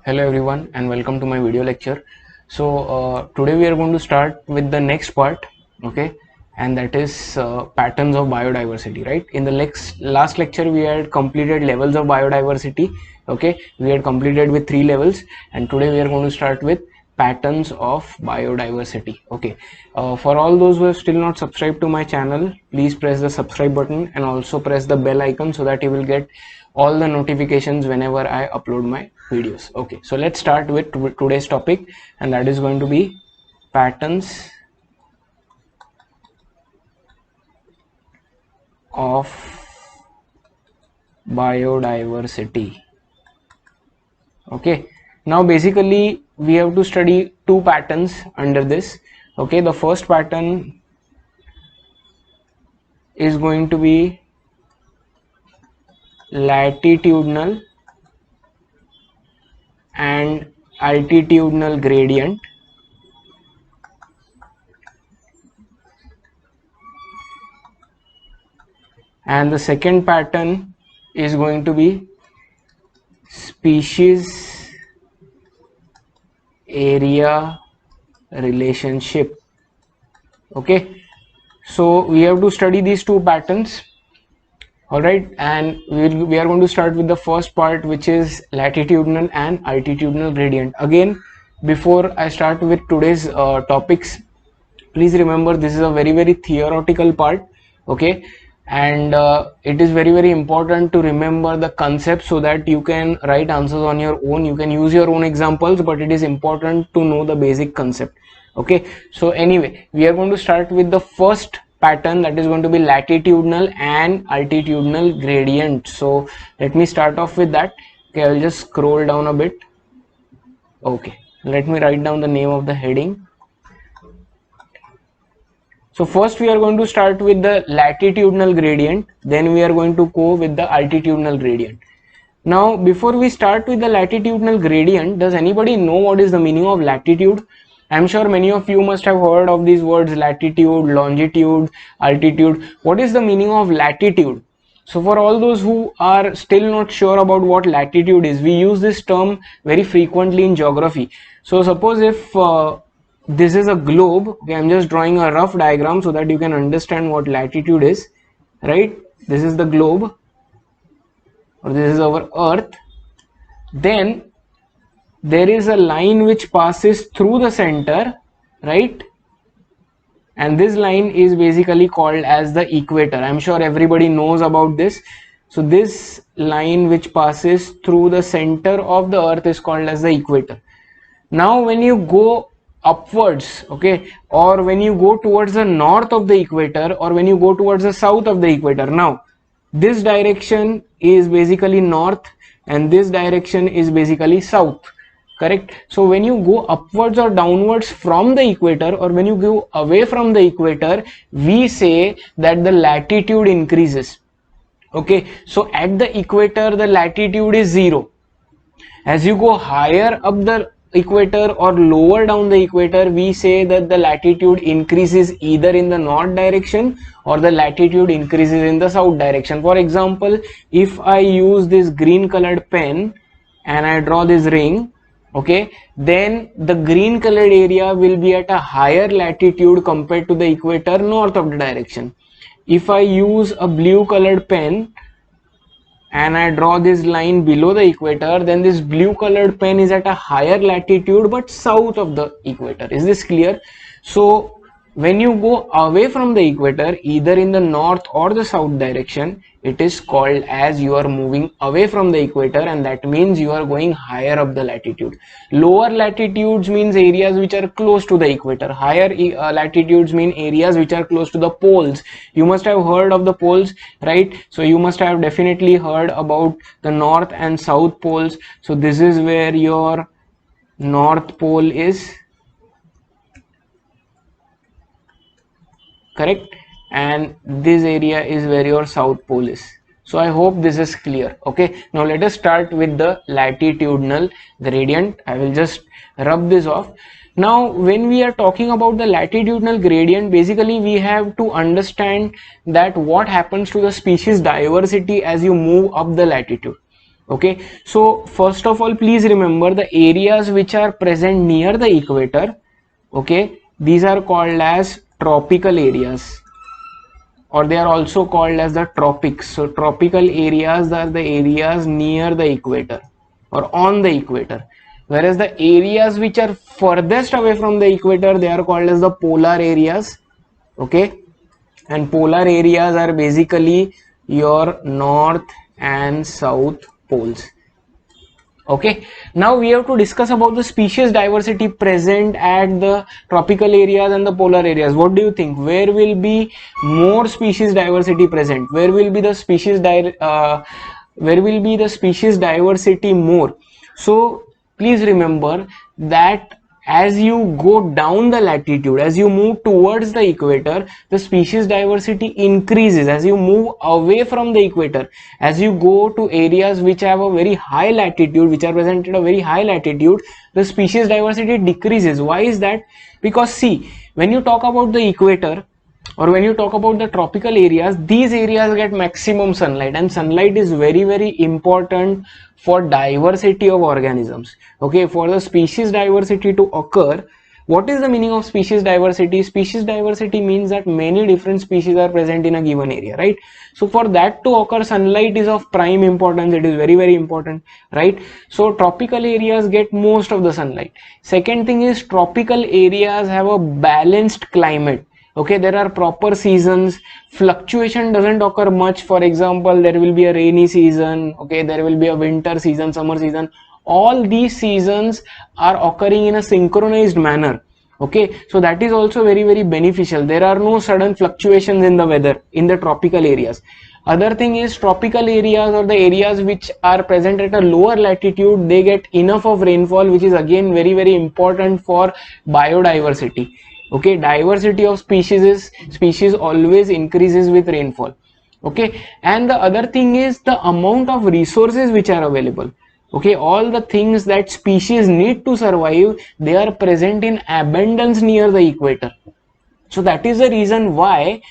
Hello everyone and welcome to my video lecture. Today we are going to start with the next part, okay, and that is patterns of biodiversity, right? In the last lecture we had completed levels of biodiversity, okay, we had completed with 3 levels, and today we are going to start with patterns of biodiversity, okay. For all those who have still not subscribed to my channel, please press the subscribe button and also press the bell icon so that you will get all the notifications whenever I upload my videos. Okay, so let's start with today's topic, and that is going to be patterns of biodiversity. Okay, now basically we have to study two patterns under this. Okay, the first pattern is going to be latitudinal and altitudinal gradient, and the second pattern is going to be species area relationship. Okay, so we have to study these two patterns. All right, and we are going to start with the first part, which is latitudinal and altitudinal gradient. Again, before I start with today's topics, please remember this is a very theoretical part, okay, and it is very important to remember the concept so that you can write answers on your own. You can use your own examples, but it is important to know the basic concept. Okay, so anyway, we are going to start with the first pattern, that is going to be latitudinal and altitudinal gradient. So let me start off with that. Okay, I'll just scroll down a bit. Okay, let me write down the name of the heading. So first we are going to start with the latitudinal gradient, then we are going to go with the altitudinal gradient. Now before we start with the latitudinal gradient, does anybody know what is the meaning of latitude? I'm sure many of you must have heard of these words: latitude, longitude, altitude. What is the meaning of latitude? So for all those who are still not sure about what latitude is, we use this term very frequently in geography. So suppose if this is a globe, okay, I'm just drawing a rough diagram so that you can understand what latitude is, right? This is the globe, or this is our earth. Then there is a line which passes through the center, right? And this line is basically called as the equator. I'm sure everybody knows about this. So this line which passes through the center of the earth is called as the equator. Now when you go upwards, okay, or when you go towards the north of the equator, or when you go towards the south of the equator, now this direction is basically north and this direction is basically south, correct? So when you go upwards or downwards from the equator, or when you go away from the equator, we say that the latitude increases. Okay, so at the equator the latitude is 0. As you go higher up the equator or lower down the equator, we say that the latitude increases either in the north direction or the latitude increases in the south direction. For example, if I use this green colored pen and I draw this ring, okay, then the green colored area will be at a higher latitude compared to the equator north of the direction. If I use a blue colored pen and I draw this line below the equator, then this blue colored pen is at a higher latitude but south of the equator. Is this clear? So when you go away from the equator, either in the north or the south direction, it is called as you are moving away from the equator, and that means you are going higher up the latitude. Lower latitudes means areas which are close to the equator. Higher latitudes mean areas which are close to the poles. You must have heard of the poles, right? So you must have definitely heard about the north and south poles. So this is where your north pole is, correct, and this area is where your south pole is. So I hope this is clear. Okay, now let us start with the latitudinal gradient. I will just rub this off. Now when we are talking about the latitudinal gradient, basically we have to understand that what happens to the species diversity as you move up the latitude. Okay, so first of all, please remember the areas which are present near the equator. Okay, these are called as tropical areas, or they are also called as the tropics. So tropical areas are the areas near the equator or on the equator, whereas the areas which are furthest away from the equator, they are called as the polar areas. Okay, and polar areas are basically your north and south poles. Okay, now we have to discuss about the species diversity present at the tropical areas and the polar areas. What do you think? Where will be more species diversity present? Where will be the where will be the species diversity more? So please remember that as you go down the latitude, as you move towards the equator, the species diversity increases. As you move away from the equator, as you go to areas which have a very high latitude, which are present at a very high latitude, the species diversity decreases. Why is that? Because see, when you talk about the equator, or when you talk about the tropical areas, these areas get maximum sunlight, and sunlight is very important for diversity of organisms. Okay, for the species diversity to occur, what is the meaning of species diversity? Species diversity means that many different species are present in a given area, right? So for that to occur, sunlight is of prime importance. It is very important, right? So tropical areas get most of the sunlight. Second thing is, tropical areas have a balanced climate. Okay, there are proper seasons, fluctuation doesn't occur much. For example, there will be a rainy season, okay, there will be a winter season, summer season. All these seasons are occurring in a synchronized manner. Okay, so that is also very beneficial. There are no sudden fluctuations in the weather in the tropical areas. Other thing is, tropical areas or the areas which are present at a lower latitude, they get enough of rainfall, which is again very important for biodiversity. Okay, diversity of species always increases with rainfall. Okay, and the other thing is the amount of resources which are available. Okay, all the things that species need to survive, they are present in abundance near the equator. So that is the reason why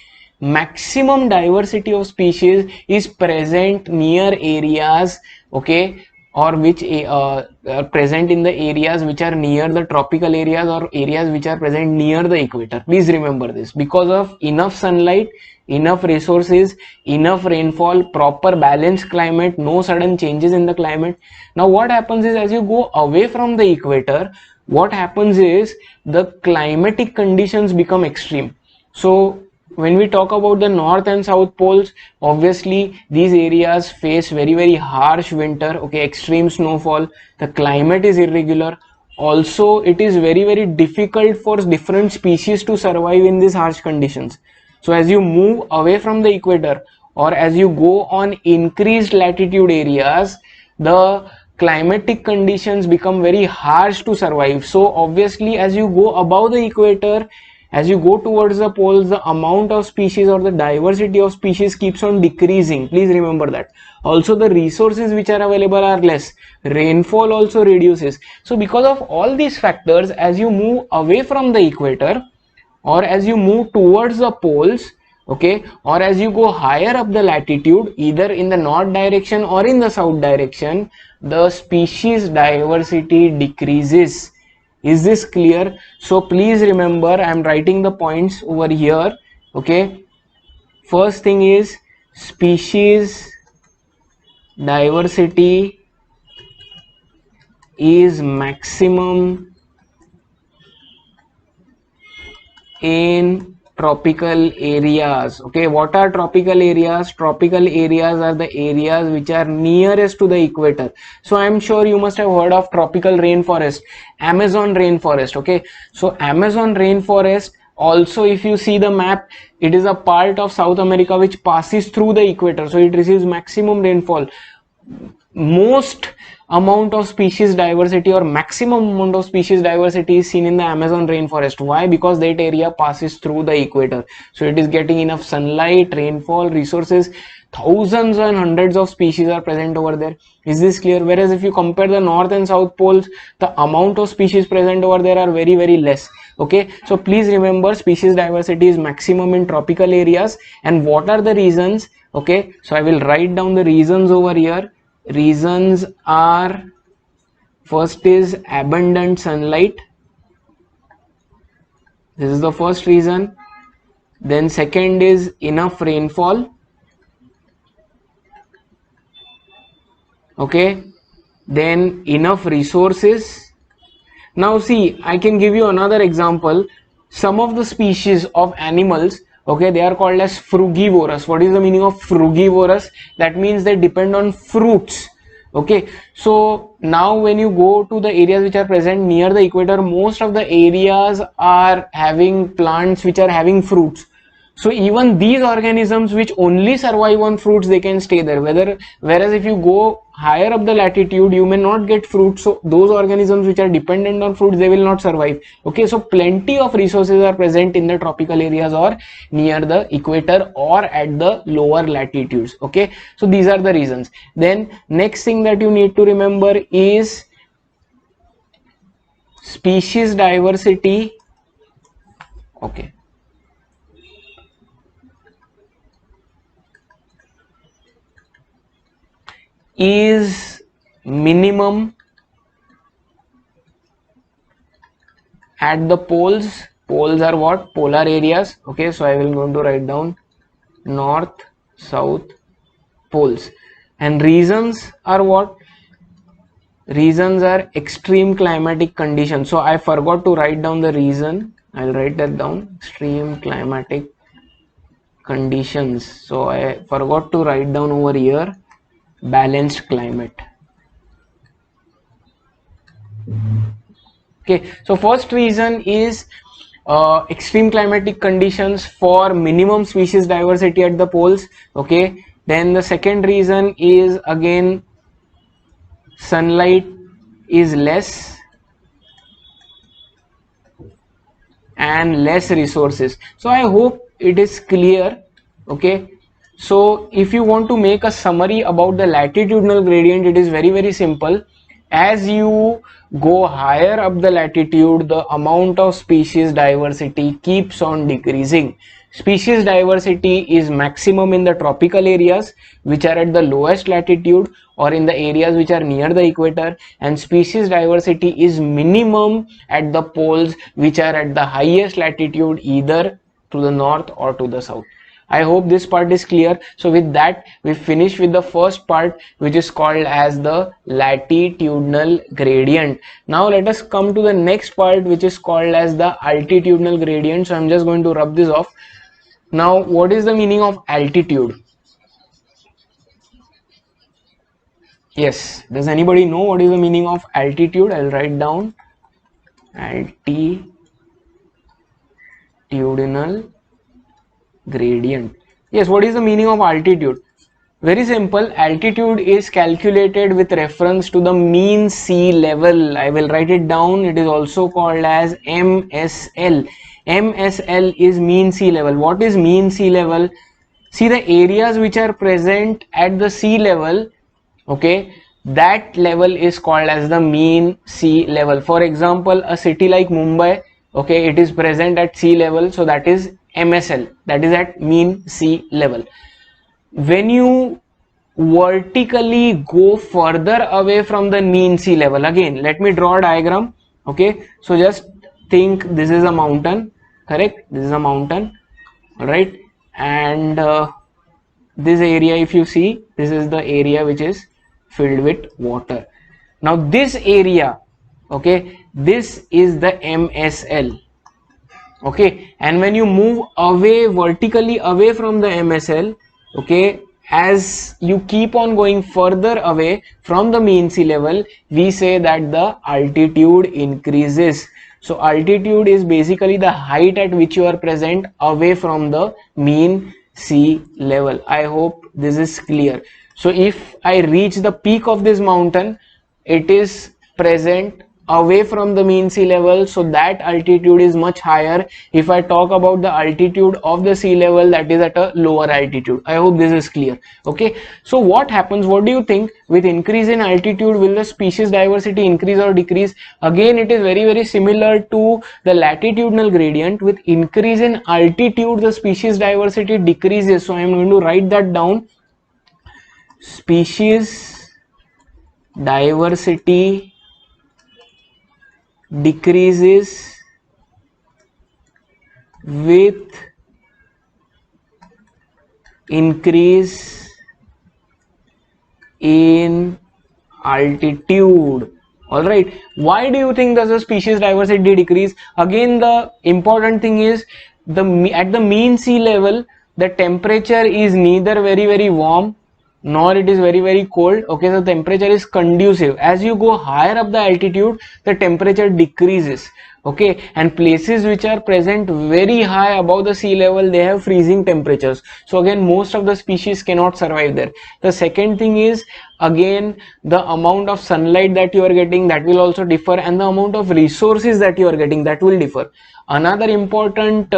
maximum diversity of species is present near areas, okay, or which are present in the areas which are near the tropical areas, or areas which are present near the equator. Please remember this, because of enough sunlight, enough resources, enough rainfall, proper balanced climate, no sudden changes in the climate. Now what happens is, as you go away from the equator, what happens is the climatic conditions become extreme. So when we talk about the north and south poles, obviously these areas face very harsh winter, okay, extreme snowfall, the climate is irregular. Also it is very difficult for different species to survive in these harsh conditions. So as you move away from the equator, or as you go on increased latitude areas, the climatic conditions become very harsh to survive. So obviously as you go above the equator, as you go towards the poles, the amount of species or the diversity of species keeps on decreasing. Please remember that. Also the resources which are available are less. Rainfall also reduces. So because of all these factors, as you move away from the equator, or as you move towards the poles, okay, or as you go higher up the latitude, either in the north direction or in the south direction, the species diversity decreases. Is this clear? So please remember, I am writing the points over here. Okay, first thing is, species diversity is maximum in tropical areas. Okay, what are tropical areas? Tropical areas are the areas which are nearest to the equator. So I'm sure you must have heard of tropical rainforest, Amazon rainforest. Okay, so Amazon rainforest, also if you see the map, it is a part of South America which passes through the equator, so it receives maximum rainfall. Most amount of species diversity, or maximum amount of species diversity, is seen in the Amazon rainforest. Why? Because that area passes through the equator, so it is getting enough sunlight, rainfall, resources. Thousands and hundreds of species are present over there. Is this clear? Whereas if you compare the north and south poles, the amount of species present over there are very less. Okay, so please remember, species diversity is maximum in tropical areas. And what are the reasons? Okay, so I will write down the reasons over here. reasons are, first is abundant sunlight. This is the first reason. Then second is enough rainfall. Okay. Then enough resources. Now see, I can give you another example. Some of the species of animals, okay, they are called as frugivorous. What is the meaning of frugivorous? That means they depend on fruits. Okay, so now when you go to the areas which are present near the equator, most of the areas are having plants which are having fruits. So even these organisms which only survive on fruits, they can stay there. Whereas if you go higher up the latitude, you may not get fruits. So those organisms which are dependent on fruits, they will not survive. Okay, so plenty of resources are present in the tropical areas or near the equator or at the lower latitudes. Okay, so these are the reasons. Then next thing that you need to remember is species diversity. Okay. Is minimum at the poles. Poles are what? Polar areas. Okay, so I will going to write down north, south, poles. And reasons are what? Reasons are extreme climatic conditions. So I forgot to write down the reason. I'll write that down. Extreme climatic conditions. So I forgot to write down over here balanced climate. Okay, so first reason is extreme climatic conditions for minimum species diversity at the poles. Okay, then the second reason is again sunlight is less and less resources. So I hope it is clear. Okay, so if you want to make a summary about the latitudinal gradient, it is very simple. As you go higher up the latitude, the amount of species diversity keeps on decreasing. Species diversity is maximum in the tropical areas which are at the lowest latitude or in the areas which are near the equator, and species diversity is minimum at the poles which are at the highest latitude, either to the north or to the south. I hope this part is clear. So with that, we finish with the first part, which is called as the latitudinal gradient. Now let us come to the next part, which is called as the altitudinal gradient. So I'm just going to rub this off. Now, what is the meaning of altitude? Yes, does anybody know what is the meaning of altitude? I'll write down altitudinal gradient. Yes, what is the meaning of altitude? Very simple. Altitude is calculated with reference to the mean sea level. I will write it down. It is also called as MSL. MSL is mean sea level. What is mean sea level? See, the areas which are present at the sea level, okay, that level is called as the mean sea level. For example, a city like Mumbai, okay, it is present at sea level, so that is MSL, that is at mean sea level. When you vertically go further away from the mean sea level, again let me draw a diagram. Okay, so just think this is a mountain, correct? This is a mountain, all right, and this area, if you see, this is the area which is filled with water. Now this area, okay, this is the MSL. Okay, and when you move away vertically away from the MSL, okay, as you keep on going further away from the mean sea level, we say that the altitude increases. So altitude is basically the height at which you are present away from the mean sea level. I hope this is clear. So if I reach the peak of this mountain, it is present away from the mean sea level, so that altitude is much higher. If I talk about the altitude of the sea level, that is at a lower altitude. I hope this is clear. Okay, so what happens, what do you think, with increase in altitude, will the species diversity increase or decrease? Again, it is very similar to the latitudinal gradient. With increase in altitude, the species diversity decreases. So I am going to write that down. Species diversity decreases with increase in altitude. All right, why do you think does the species diversity decrease? Again, the important thing is at the mean sea level the temperature is neither very warm nor it is very cold. Okay, so the temperature is conducive. As you go higher up the altitude, the temperature decreases. Okay, and places which are present very high above the sea level, they have freezing temperatures. So again, most of the species cannot survive there. The second thing is, again, the amount of sunlight that you are getting, that will also differ, and the amount of resources that you are getting, that will differ. Another important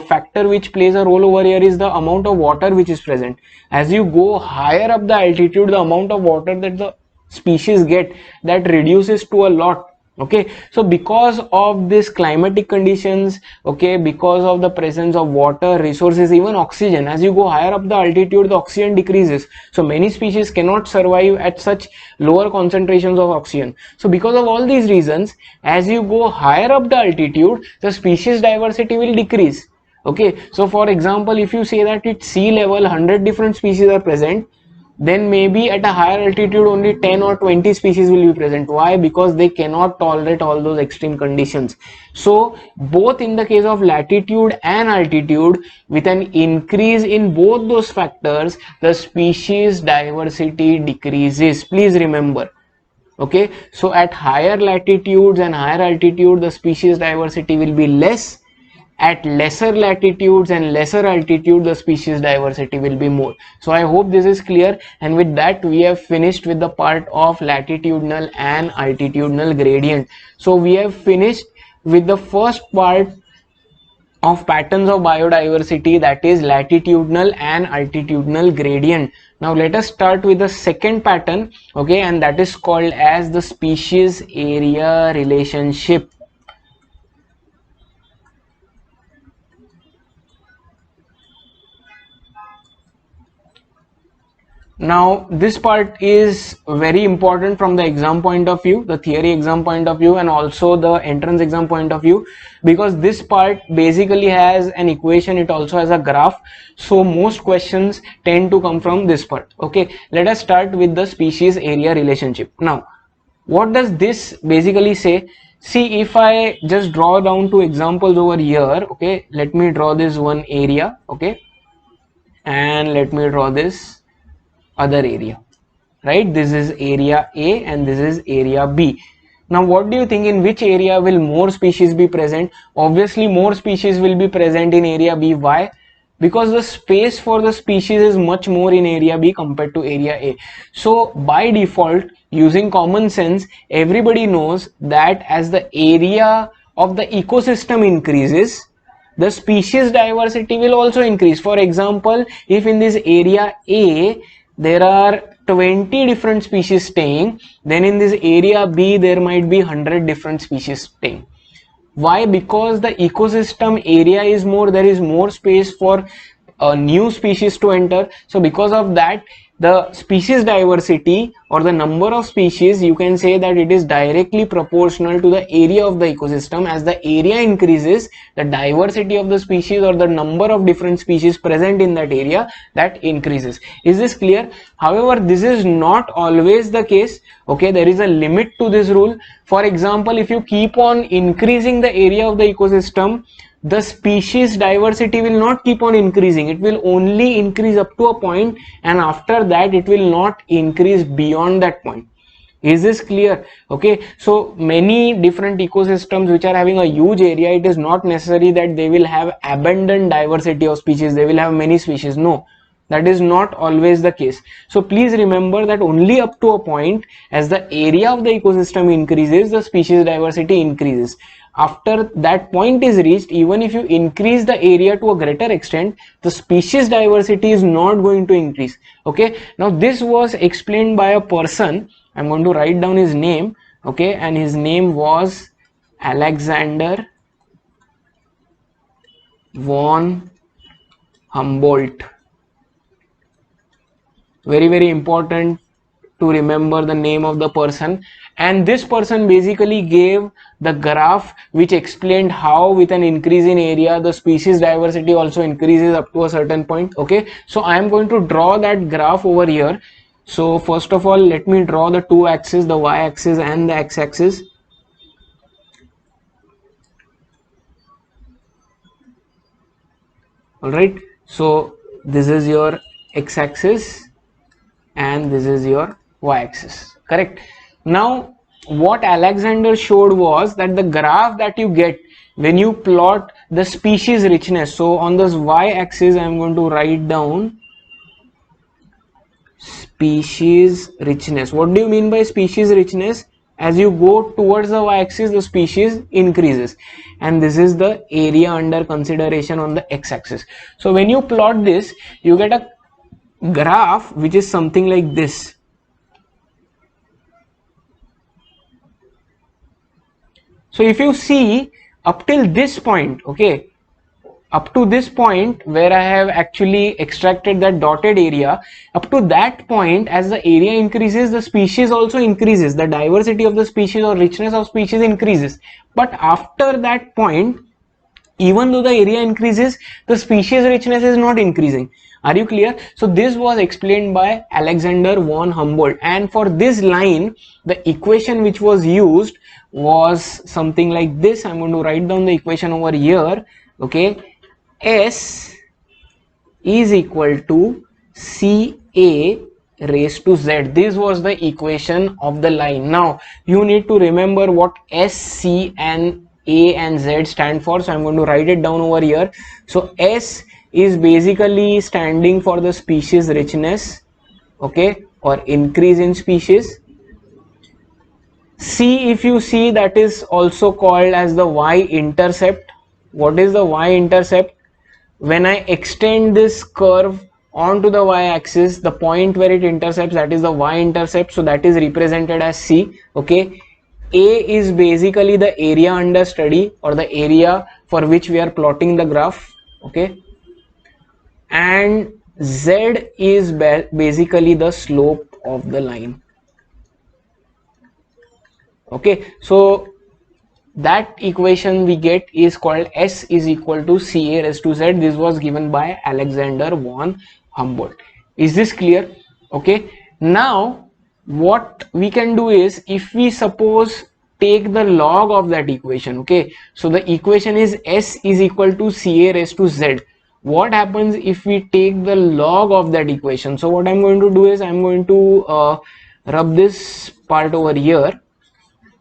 factor which plays a role over here is the amount of water which is present. As you go higher up the altitude, the amount of water that the species get, that reduces to a lot. Okay, so because of this climatic conditions, okay, because of the presence of water, resources, even oxygen, as you go higher up the altitude, the oxygen decreases. So many species cannot survive at such lower concentrations of oxygen. So because of all these reasons, as you go higher up the altitude, the species diversity will decrease. Okay, so for example, if you say that at sea level 100 different species are present, then maybe at a higher altitude only 10 or 20 species will be present. Why? Because they cannot tolerate all those extreme conditions. So both in the case of latitude and altitude, with an increase in both those factors, the species diversity decreases. Please remember. Okay, so at higher latitudes and higher altitude, the species diversity will be less. At lesser latitudes and lesser altitude, the species diversity will be more. So I hope this is clear, and with that we have finished with the part of latitudinal and altitudinal gradient. So we have finished with the first part of patterns of biodiversity, that is latitudinal and altitudinal gradient. Now let us start with the second pattern, okay, and that is called as the species area relationship. Now this part is very important from the exam point of view, the theory exam point of view, and also the entrance exam point of view, because this part basically has an equation, it also has a graph. So most questions tend to come from this part. Okay, let us start with the species area relationship. Now what does this basically say? See, if I just draw down two examples over here, okay, let me draw this one area, okay, and let me draw this other area, right? This is area A and this is area B. Now what do you think, in which area will more species be present? Obviously more species will be present in area B. Why? Because the space for the species is much more in area B compared to area A. So by default, using common sense, everybody knows that as the area of the ecosystem increases, the species diversity will also increase. For example, if in this area A there are 20 different species staying, then in this area B there might be 100 different species staying. Why? Because the ecosystem area is more, there is more space for new species to enter. So because of that, the species diversity or the number of species, you can say that it is directly proportional to the area of the ecosystem. As the area increases, the diversity of the species or the number of different species present in that area, that increases. Is this clear? However, this is not always the case. Okay, there is a limit to this rule. For example, if you keep on increasing the area of the ecosystem, the species diversity will not keep on increasing. It will only increase up to a point, and after that it will not increase beyond that point. Is this clear? Okay, so many different ecosystems which are having a huge area, it is not necessary that they will have abundant diversity of species, they will have many species. No, that is not always the case. So please remember that only up to a point, as the area of the ecosystem increases, the species diversity increases. After that point is reached, even if you increase the area to a greater extent, the species diversity is not going to increase. Okay, now this was explained by a person. I'm going to write down his name. Okay, and his name was Alexander von Humboldt. Very important to remember the name of the person, and this person basically gave the graph which explained how with an increase in area the species diversity also increases up to a certain point. Okay, so I am going to draw that graph over here. So first of all, let me draw the two axes, the y-axis and the x-axis. All right, so this is your x-axis and this is your y-axis, correct? Now what Alexander showed was that the graph that you get when you plot the species richness, so on this y-axis I am going to write down species richness. What do you mean by species richness? As you go towards the y-axis, the species increases, and this is the area under consideration on the x-axis. So when you plot this, you get a graph which is something like this. So if you see up till this point, okay, up to this point where I have actually extracted that dotted area, up to that point, as the area increases, the species also increases, the diversity of the species or richness of species increases. But after that point, even though the area increases, the species richness is not increasing. Are you clear? So this was explained by Alexander von Humboldt, and for this line the equation which was used was something like this. I'm going to write down the equation over here. Okay, S is equal to CA raised to Z. This was the equation of the line. Now you need to remember what S, C and A and Z stand for, so I'm going to write it down over here. So S is basically standing for the species richness, okay, or increase in species. C, if you see, that is also called as the y-intercept. What is the y-intercept? When I extend this curve onto the y-axis, the point where it intercepts, that is the y-intercept, so that is represented as C. Okay, A is basically the area under study or the area for which we are plotting the graph. Okay, and Z is basically the slope of the line. Okay, so that equation we get is called S is equal to CA raised to Z. This was given by Alexander von Humboldt. Is this clear? Okay, now what we can do is, if we suppose take the log of that equation, okay, so the equation is S is equal to CA raised to Z. What happens if we take the log of that equation? So what I'm going to do is I'm going to rub this part over here.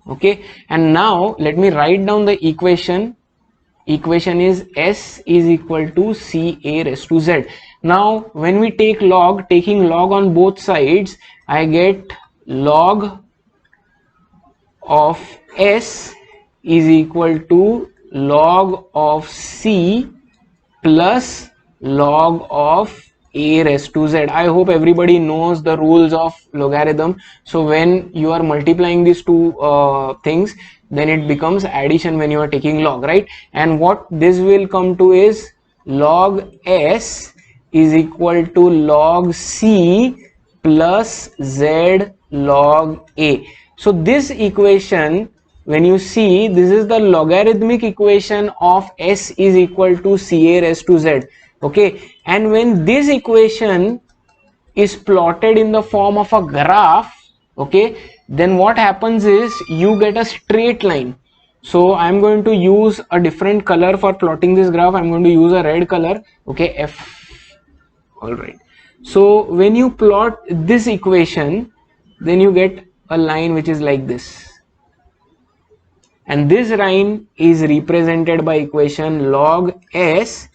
Okay, and now let me write down the equation. Equation is S is equal to CA raised to Z. Now when we take log, taking log on both sides, I get log of S is equal to log of C plus log of A raised to Z. I hope everybody knows the rules of logarithm. So when you are multiplying these two things, then it becomes addition when you are taking log, right? And what this will come to is log S is equal to log C plus Z log A. So this equation, when you see, this is the logarithmic equation of S is equal to CA raised to Z. Okay, and when this equation is plotted in the form of a graph, okay, then what happens is you get a straight line. So I'm going to use a different color for plotting this graph. I'm going to use a red color. Okay, F. All right, so when you plot this equation, then you get a line which is like this, and this line is represented by equation log S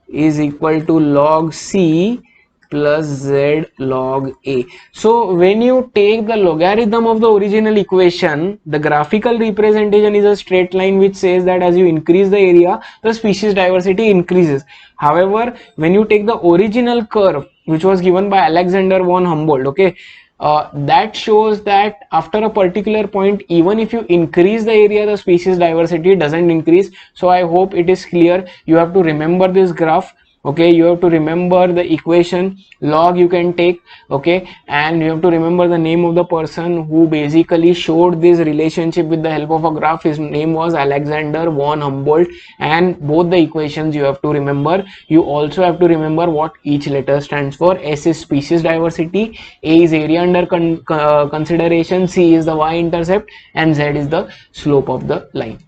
is equal to log C plus Z log A. So when you take the logarithm of the original equation, the graphical representation is a straight line which says that as you increase the area, the species diversity increases. However, when you take the original curve which was given by Alexander von Humboldt, okay, that shows that after a particular point, even if you increase the area, the species diversity doesn't increase. So I hope it is clear. You have to remember this graph. Okay, you have to remember the equation log you can take, okay, and you have to remember the name of the person who basically showed this relationship with the help of a graph. His name was Alexander von Humboldt, and both the equations you have to remember. You also have to remember what each letter stands for. S is species diversity, A is area under consideration, C is the y-intercept, and Z is the slope of the line.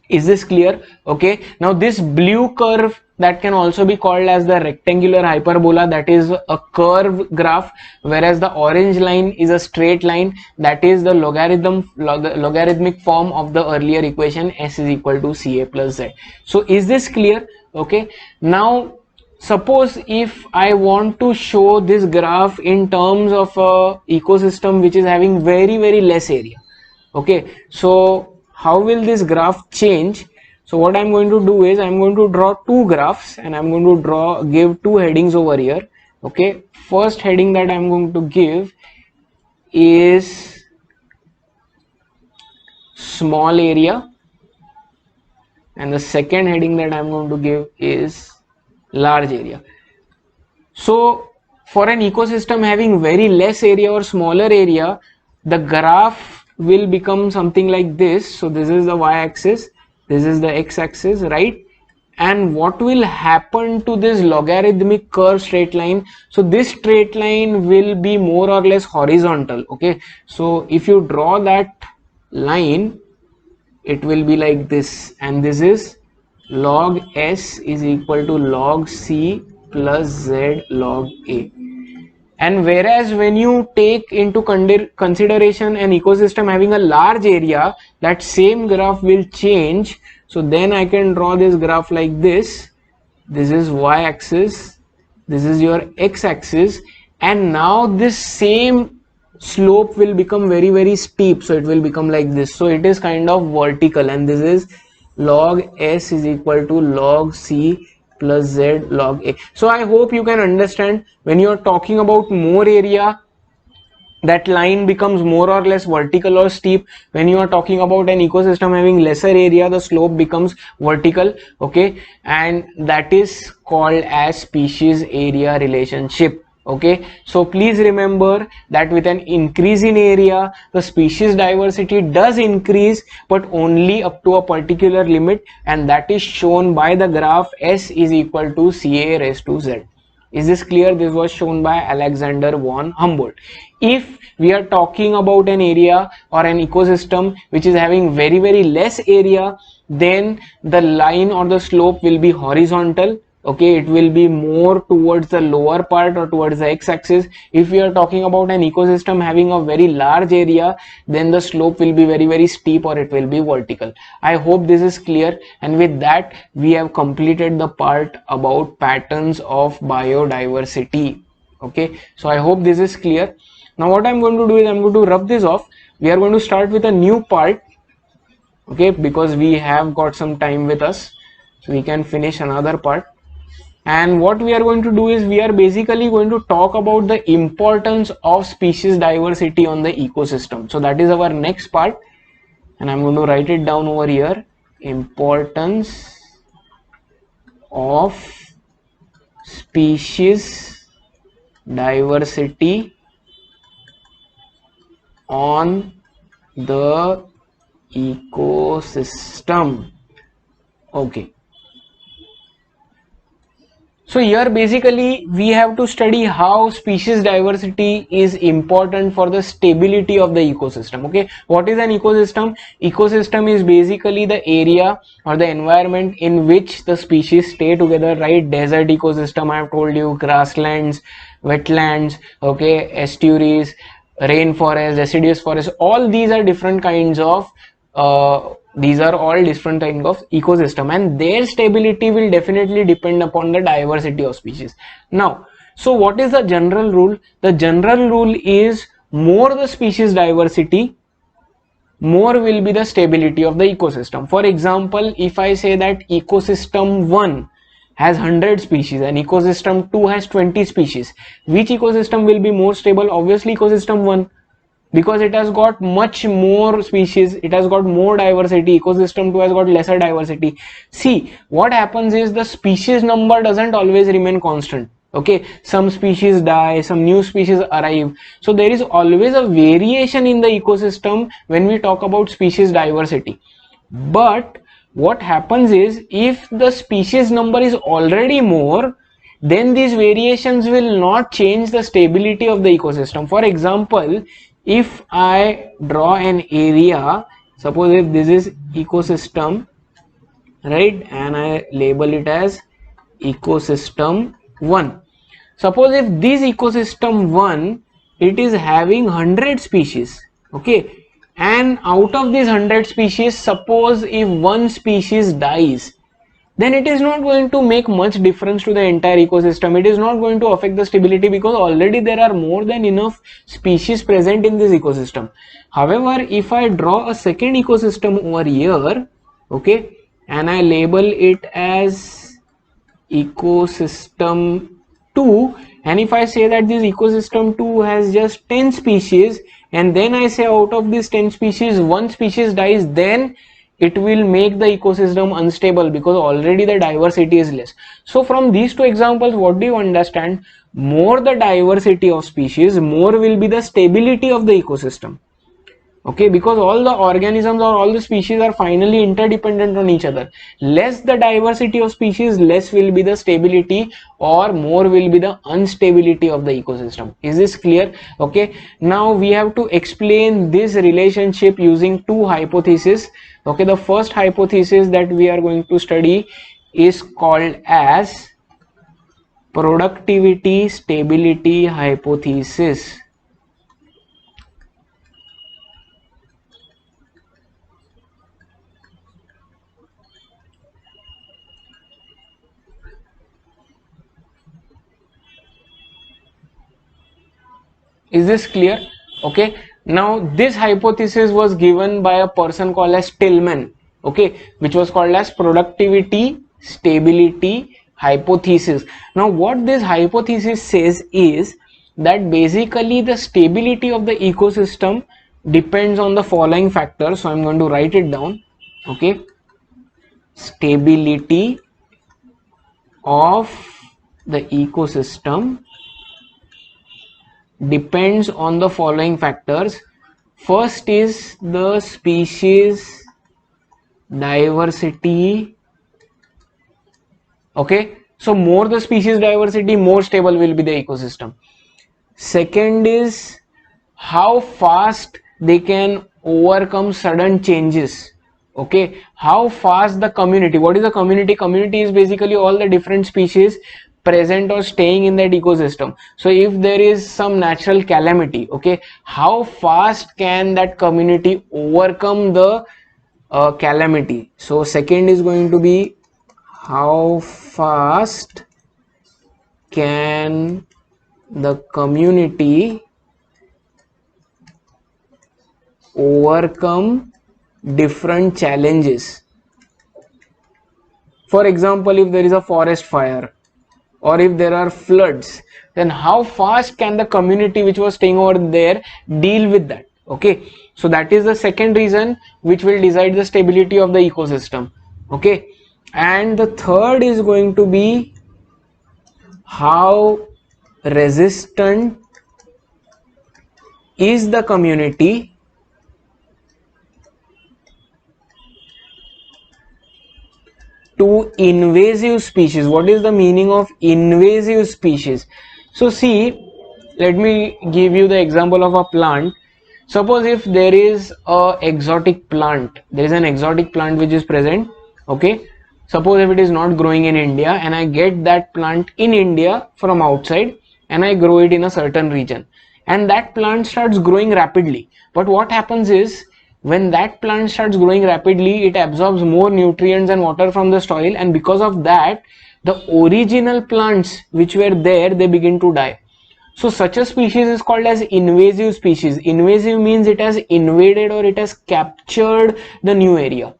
Is this clear? Okay, now this blue curve that can also be called as the rectangular hyperbola, that is a curve graph, whereas the orange line is a straight line, that is the logarithmic form of the earlier equation, S is equal to Ca plus Z. So is this clear? Okay, now suppose if I want to show this graph in terms of a ecosystem which is having very less area. Okay, so how will this graph change? So what I'm going to do is I'm going to draw two graphs, and I'm going to give two headings over here. Okay, first heading that I'm going to give is small area, and the second heading that I'm going to give is large area. So for an ecosystem having very less area or smaller area, the graph will become something like this. So this is the y-axis, this is the x-axis, right? And what will happen to this logarithmic curve straight line? So this straight line will be more or less horizontal. Okay, so if you draw that line, it will be like this, and this is log s is equal to log c plus z log a. And whereas when you take into consideration an ecosystem having a large area, that same graph will change. So then I can draw this graph like this. This is y-axis, this is your x-axis, and now this same slope will become very steep. So it will become like this. So it is kind of vertical, and this is log s is equal to log c plus z log a. So I hope you can understand, when you are talking about more area, that line becomes more or less vertical or steep. When you are talking about an ecosystem having lesser area, the slope becomes vertical. Okay, and that is called as species area relationship. Okay, so please remember that with an increase in area, the species diversity does increase, but only up to a particular limit, and that is shown by the graph S is equal to Ca raised to Z. Is this clear? This was shown by Alexander von Humboldt. If we are talking about an area or an ecosystem which is having very less area, then the line or the slope will be horizontal. Okay, it will be more towards the lower part or towards the x-axis. If we are talking about an ecosystem having a very large area, then the slope will be very steep, or it will be vertical. I hope this is clear, and with that we have completed the part about patterns of biodiversity. Okay, so I hope this is clear. Now what I'm going to do is I'm going to rub this off. We are going to start with a new part, okay, because we have got some time with us, so we can finish another part. And what we are going to do is we are basically going to talk about the importance of species diversity on the ecosystem. So that is our next part, and I'm going to write it down over here. Importance of species diversity on the ecosystem. Okay, so here basically we have to study how species diversity is important for the stability of the ecosystem. Okay, what is an ecosystem? Ecosystem is basically the area or the environment in which the species stay together, right? Desert ecosystem, I have told you, grasslands, wetlands, okay, estuaries, rainforest, deciduous forest, all these are different kinds of these are all different kind of ecosystem, and their stability will definitely depend upon the diversity of species. Now, so what is the general rule? The general rule is more the species diversity, more will be the stability of the ecosystem. For example, if I say that ecosystem 1 has 100 species and ecosystem 2 has 20 species, which ecosystem will be more stable? Obviously ecosystem 1. because it has got much more species, it has got more diversity. Ecosystem 2 has got lesser diversity. See, what happens is the species number doesn't always remain constant. Okay, some species die, some new species arrive, so there is always a variation in the ecosystem when we talk about species diversity. But what happens is, if the species number is already more, then these variations will not change the stability of the ecosystem. For example, if I draw an area, suppose if this is ecosystem, right, and I label it as ecosystem 1. Suppose if this ecosystem 1, it is having 100 species, okay, and out of these 100 species, suppose if one species dies, then it is not going to make much difference to the entire ecosystem. It is not going to affect the stability, because already there are more than enough species present in this ecosystem. However, if I draw a second ecosystem over here, okay, and I label it as ecosystem 2, and if I say that this ecosystem 2 has just 10 species, and then I say out of these 10 species, one species dies, then it will make the ecosystem unstable, because already the diversity is less. So from these two examples, what do you understand? More the diversity of species, more will be the stability of the ecosystem. Okay, because all the organisms or all the species are finally interdependent on each other. Less the diversity of species, less will be the stability, or more will be the instability of the ecosystem. Is this clear? Okay, now we have to explain this relationship using two hypotheses. Okay, the first hypothesis that we are going to study is called as productivity stability hypothesis. Is this clear? Okay, now this hypothesis was given by a person called as Tillman, okay, which was called as productivity stability hypothesis. Now what this hypothesis says is that basically the stability of the ecosystem depends on the following factors. So I'm going to write it down. Okay, stability of the ecosystem depends on the following factors. First is the species diversity. Okay, so more the species diversity, more stable will be the ecosystem. Second is how fast they can overcome sudden changes. Okay, how fast the community, what is the community? Community is basically all the different species present or staying in that ecosystem. So if there is some natural calamity, okay, how fast can that community overcome the calamity? So second is going to be how fast can the community overcome different challenges. For example, if there is a forest fire, or if there are floods, then how fast can the community which was staying over there deal with that? Okay, so that is the second reason which will decide the stability of the ecosystem. Okay, and the third is going to be how resistant is the community to invasive species. What is the meaning of invasive species? So see, let me give you the example of a plant. Suppose if there is a exotic plant, there is an exotic plant which is present. Okay, suppose if it is not growing in India, and I get that plant in India from outside, and I grow it in a certain region, and that plant starts growing rapidly. But what happens is, when that plant starts growing rapidly, it absorbs more nutrients and water from the soil, and because of that, the original plants which were there, they begin to die. So such a species is called as invasive species. Invasive means it has invaded or it has captured the new area.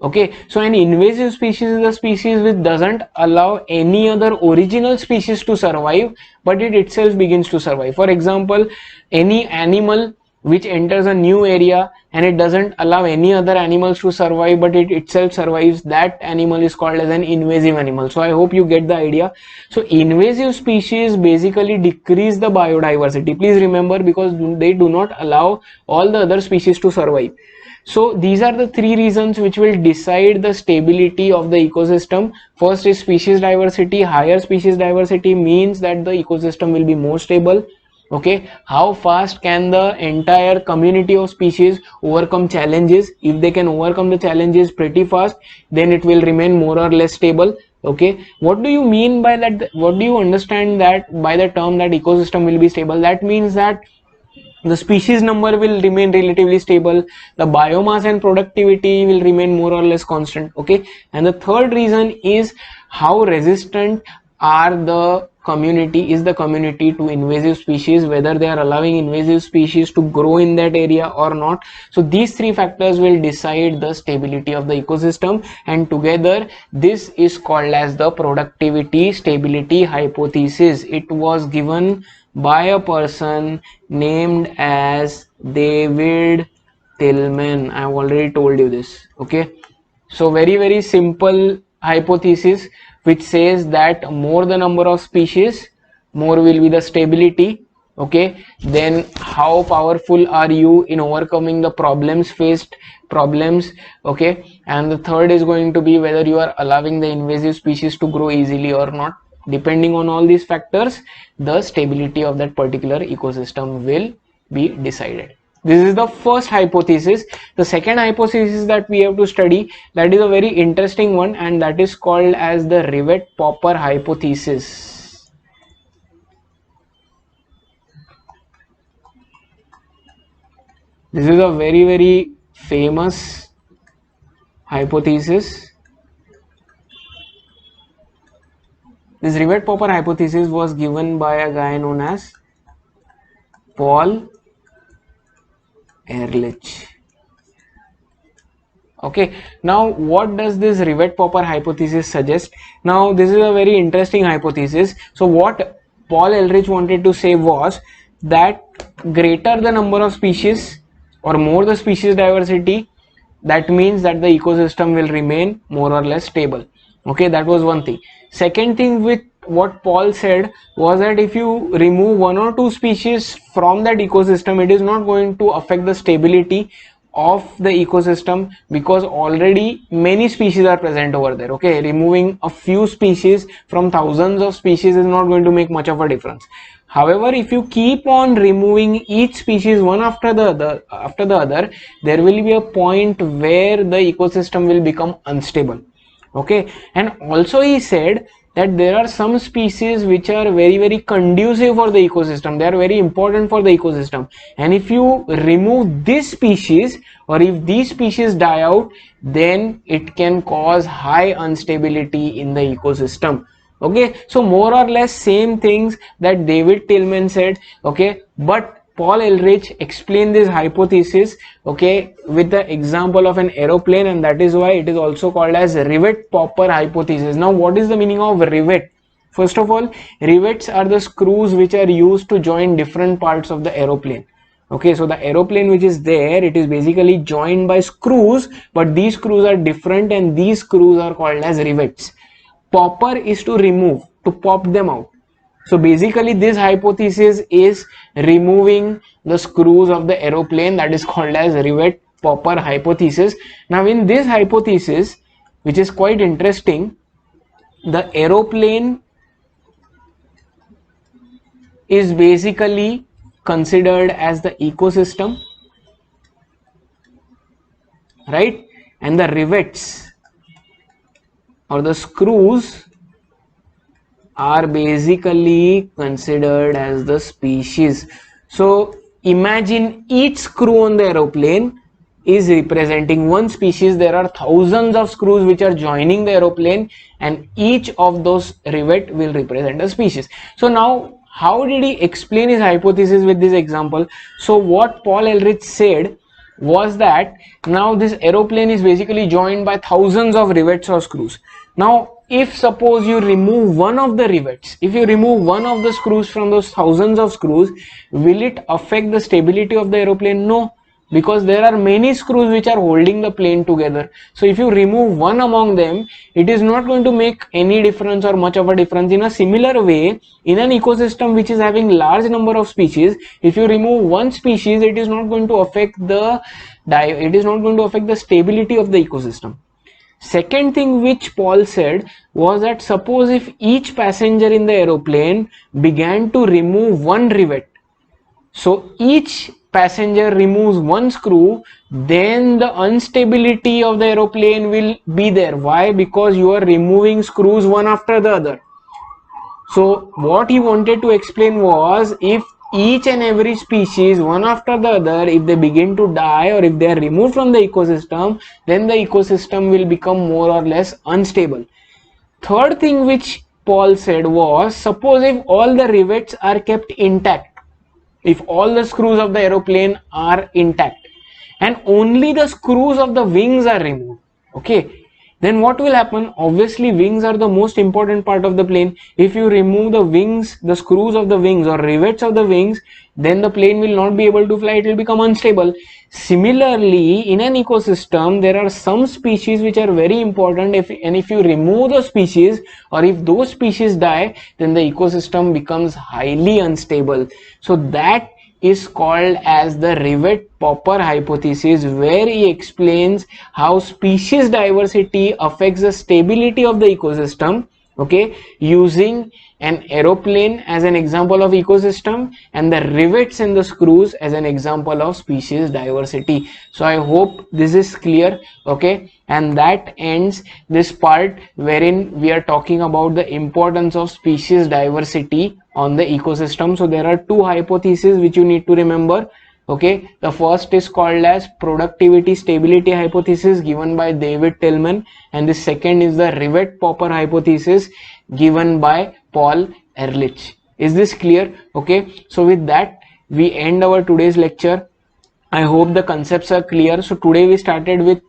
Okay, so an invasive species is a species which doesn't allow any other original species to survive, but it itself begins to survive. For example, any animal which enters a new area and it doesn't allow any other animals to survive, but it itself survives, that animal is called as an invasive animal. So I hope you get the idea. So invasive species basically decrease the biodiversity, please remember, because they do not allow all the other species to survive. So these are the three reasons which will decide the stability of the ecosystem. First is species diversity. Higher species diversity means that the ecosystem will be more stable. Okay, how fast can the entire community of species overcome challenges? If they can overcome the challenges pretty fast, then it will remain more or less stable. Okay, what do you mean by that? What do you understand that by the term that ecosystem will be stable? That means that the species number will remain relatively stable, the biomass and productivity will remain more or less constant. Okay, and the third reason is how resistant are the community to invasive species, whether they are allowing invasive species to grow in that area or not. So these three factors will decide the stability of the ecosystem, and together this is called as the productivity stability hypothesis. It was given by a person named as David Tillman. I have already told you this. Okay, so very simple hypothesis which says that more the number of species, more will be the stability. Okay, then how powerful are you in overcoming the problems. Okay, and the third is going to be whether you are allowing the invasive species to grow easily or not. Depending on all these factors, the stability of that particular ecosystem will be decided. This is the first hypothesis. The second hypothesis that we have to study, that is a very interesting one, and that is called as the Rivett-Popper hypothesis. This is a very famous hypothesis. This Rivett-Popper hypothesis was given by a guy known as Paul Ehrlich. Okay, now what does this Rivett-Popper hypothesis suggest? Now this is a very interesting hypothesis. So what Paul Ehrlich wanted to say was that greater the number of species or more the species diversity, that means that the ecosystem will remain more or less stable. Okay, that was one thing. Second thing with what Paul said was that if you remove one or two species from that ecosystem, it is not going to affect the stability of the ecosystem, because already many species are present over there. Okay, removing a few species from thousands of species is not going to make much of a difference. However, if you keep on removing each species one after the other, there will be a point where the ecosystem will become unstable. Okay, and also he said that there are some species which are very conducive for the ecosystem, they are very important for the ecosystem, and if you remove this species or if these species die out, then it can cause high instability in the ecosystem. Okay, so more or less same things that David Tillman said. Okay, but Paul Ehrlich explained this hypothesis, okay, with the example of an aeroplane, and that is why it is also called as Rivett-Popper hypothesis. Now, what is the meaning of rivet? First of all, rivets are the screws which are used to join different parts of the aeroplane. Okay, so the aeroplane which is there, it is basically joined by screws, but these screws are different and these screws are called as rivets. Popper is to remove, to pop them out. So basically this hypothesis is removing the screws of the aeroplane, that is called as Rivett-Popper hypothesis. Now in this hypothesis, which is quite interesting, the aeroplane is basically considered as the ecosystem, right? And the rivets or the screws are basically considered as the species. So imagine each screw on the aeroplane is representing one species. There are thousands of screws which are joining the aeroplane, and each of those rivet will represent a species. So now how did he explain his hypothesis with this example? So what Paul Ehrlich said was that now this aeroplane is basically joined by thousands of rivets or screws. Now if suppose you remove one of the rivets, if you remove one of the screws from those thousands of screws, will it affect the stability of the aeroplane? No, because there are many screws which are holding the plane together. So if you remove one among them, it is not going to make any difference or much of a difference. In a similar way, in an ecosystem which is having large number of species, if you remove one species, it is not going to affect the stability of the ecosystem. Second thing which Paul said was that suppose if each passenger in the aeroplane began to remove one rivet, so each passenger removes one screw, then the instability of the aeroplane will be there. Why? Because you are removing screws one after the other. So what he wanted to explain was, if each and every species one after the other, if they begin to die or if they are removed from the ecosystem, then the ecosystem will become more or less unstable. Third thing which Paul said was, suppose if all the rivets are kept intact, if all the screws of the aeroplane are intact and only the screws of the wings are removed, okay, then what will happen? Obviously wings are the most important part of the plane. If you remove the wings, the screws of the wings or rivets of the wings, then the plane will not be able to fly, it will become unstable. Similarly, in an ecosystem there are some species which are very important, and if you remove those species or if those species die, then the ecosystem becomes highly unstable. So that is called as the Rivett-Popper hypothesis, where he explains how species diversity affects the stability of the ecosystem, okay, using an aeroplane as an example of ecosystem and the rivets and the screws as an example of species diversity. So I hope this is clear, okay, and that ends this part wherein we are talking about the importance of species diversity on the ecosystem. So there are two hypotheses which you need to remember, okay. The first is called as productivity stability hypothesis given by David Tillman, and the second is the Rivett-Popper hypothesis given by Paul Ehrlich. Is this clear? Okay, so with that we end our today's lecture. I hope the concepts are clear. So today we started with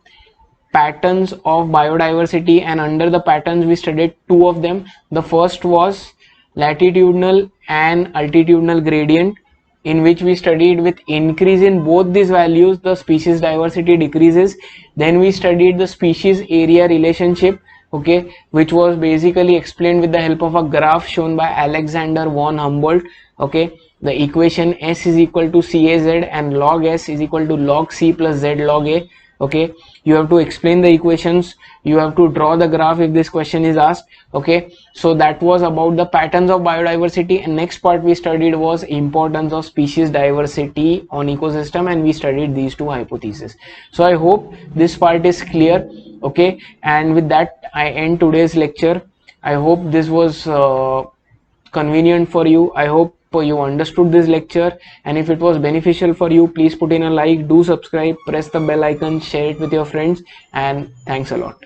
patterns of biodiversity, and under the patterns we studied two of them. The first was latitudinal and altitudinal gradient, in which we studied with increase in both these values the species diversity decreases. Then we studied the species area relationship, okay, which was basically explained with the help of a graph shown by Alexander von Humboldt, okay. The equation S is equal to CAZ and log S is equal to log C plus Z log A, okay. You have to explain the equations, you have to draw the graph if this question is asked, okay. So that was about the patterns of biodiversity, and next part we studied was importance of species diversity on ecosystem, and we studied these two hypotheses. So I hope this part is clear, okay, and with that I end today's lecture. I hope this was convenient for you. I hope you understood this lecture, and if it was beneficial for you, please put in a like, do subscribe, press the bell icon, share it with your friends, and thanks a lot.